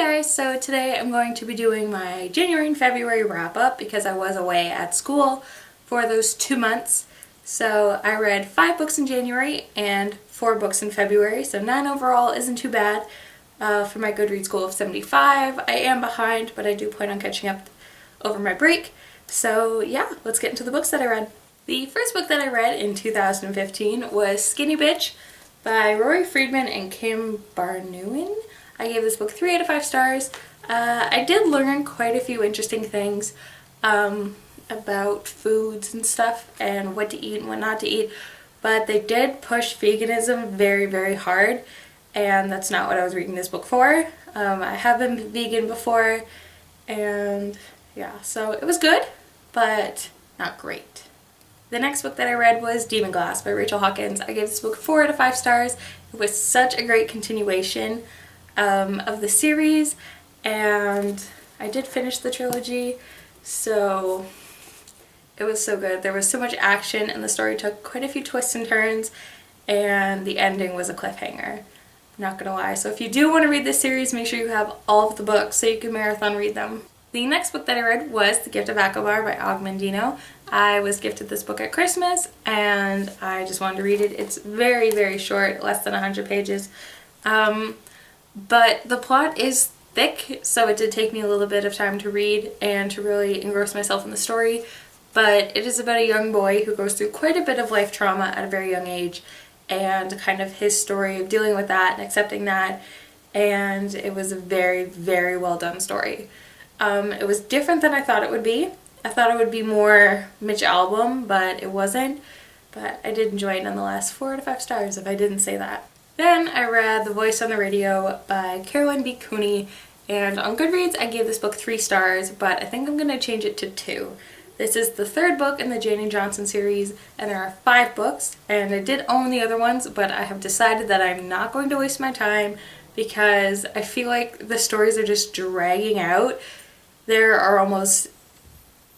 guys, so today I'm going to be doing my January and February wrap up because I was away at school for those 2 months. So I read 5 books in January and 4 books in February, so 9 overall isn't too bad for my Goodreads goal of 75. I am behind, but I do plan on catching up over my break. So yeah, let's get into the books that I read. The first book that I read in 2015 was Skinny Bitch by Rory Friedman and Kim Barnewin. I gave this book 3 out of 5 stars. I did learn quite a few interesting things about foods and stuff and what to eat and what not to eat, but they did push veganism very, very hard, and that's not what I was reading this book for. I have been vegan before, and yeah, so it was good, but not great. The next book that I read was Demon Glass by Rachel Hawkins. I gave this book 4 out of 5 stars. It was such a great continuation of the series, and I did finish the trilogy, so it was so good. There was so much action and the story took quite a few twists and turns, and the ending was a cliffhanger. Not gonna lie. So if you do want to read this series, make sure you have all of the books so you can marathon read them. The next book that I read was The Gift of Akko Bar by Og Mandino. I was gifted this book at Christmas and I just wanted to read it. It's very, very short, less than 100 pages. But the plot is thick, so it did take me a little bit of time to read and to really engross myself in the story. But it is about a young boy who goes through quite a bit of life trauma at a very young age, and kind of his story of dealing with that and accepting that. And it was a very, very well done story. It was different than I thought it would be. I thought it would be more Mitch Albom, but it wasn't. But I did enjoy it nonetheless. 4 out of 5 stars if I didn't say that. Then I read The Voice on the Radio by Caroline B. Cooney, and on Goodreads I gave this book 3 stars, but I think I'm going to change it to 2. This is the 3rd book in the Jane Johnson series, and there are 5 books, and I did own the other ones, but I have decided that I'm not going to waste my time because I feel like the stories are just dragging out. There are almost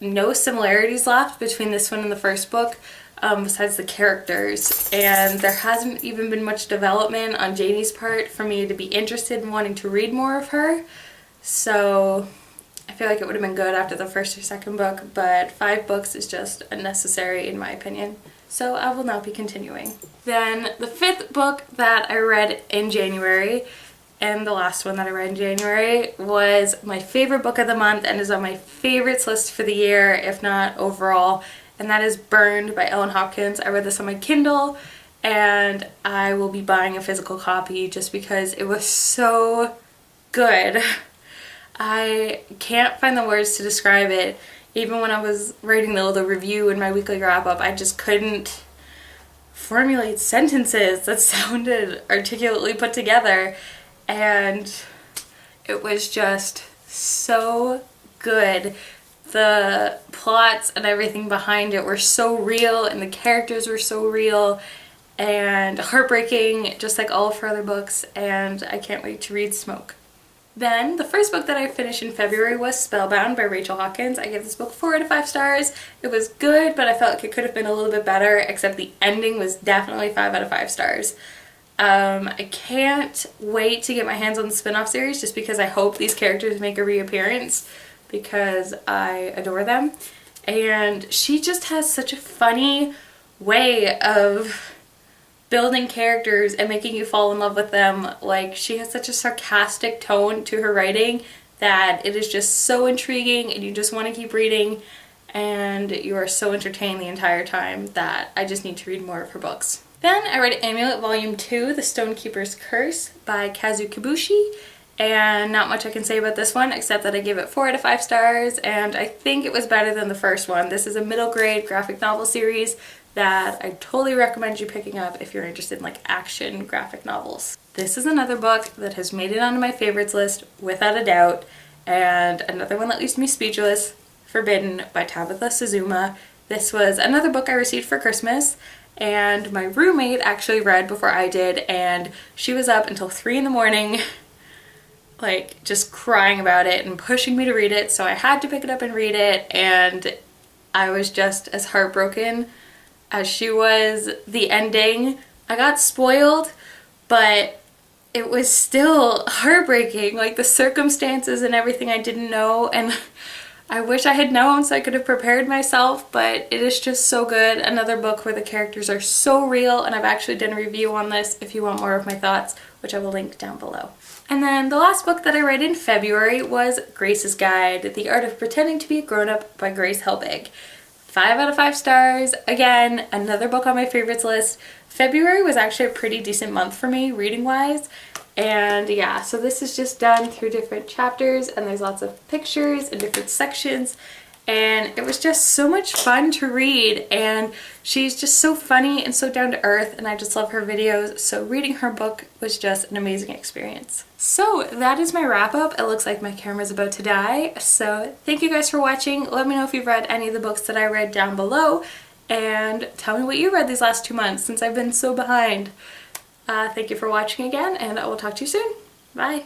no similarities left between this one and the first book, besides the characters, and there hasn't even been much development on Janie's part for me to be interested in wanting to read more of her. So I feel like it would have been good after the first or second book, but 5 books is just unnecessary in my opinion. So I will not be continuing. Then the 5th book that I read in January, and the last one that I read in January, was my favorite book of the month and is on my favorites list for the year, if not overall, and that is Burned by Ellen Hopkins. I read this on my Kindle, and I will be buying a physical copy just because it was so good. I can't find the words to describe it. Even when I was writing the little review in my weekly wrap-up, I just couldn't formulate sentences that sounded articulately put together, and it was just so good. The plots and everything behind it were so real, and the characters were so real and heartbreaking, just like all of her other books, and I can't wait to read Smoke. Then the first book that I finished in February was Spellbound by Rachel Hawkins. I gave this book 4 out of 5 stars. It was good, but I felt like it could have been a little bit better, except the ending was definitely 5 out of 5 stars. I can't wait to get my hands on the spin-off series just because I hope these characters make a reappearance because I adore them. And she just has such a funny way of building characters and making you fall in love with them. Like, she has such a sarcastic tone to her writing that it is just so intriguing and you just want to keep reading, and you are so entertained the entire time that I just need to read more of her books. Then I read Amulet Volume 2, The Stonekeeper's Curse by Kazu Kibushi, and not much I can say about this one except that I gave it 4 out of 5 stars, and I think it was better than the first one. This is a middle grade graphic novel series that I totally recommend you picking up if you're interested in like action graphic novels. This is another book that has made it onto my favorites list without a doubt, and another one that leaves me speechless, Forbidden by Tabitha Suzuma. This was another book I received for Christmas, and my roommate actually read before I did, and she was up until 3 in the morning like just crying about it and pushing me to read it, so I had to pick it up and read it, and I was just as heartbroken as she was. The ending, I got spoiled, but it was still heartbreaking, like the circumstances and everything I didn't know, and I wish I had known so I could have prepared myself, but it is just so good. Another book where the characters are so real, and I've actually done a review on this if you want more of my thoughts, which I will link down below. And then the last book that I read in February was Grace's Guide, The Art of Pretending to be a Grown-Up by Grace Helbig. 5 out of 5 stars. Again, another book on my favorites list. February was actually a pretty decent month for me, reading-wise. And yeah, so this is just done through different chapters, and there's lots of pictures and different sections. And it was just so much fun to read, and she's just so funny and so down to earth, and I just love her videos, so reading her book was just an amazing experience. So that is my wrap up. It looks like my camera's about to die, so thank you guys for watching. Let me know if you've read any of the books that I read down below, and tell me what you read these last 2 months since I've been so behind. Thank you for watching again, and I will talk to you soon. Bye!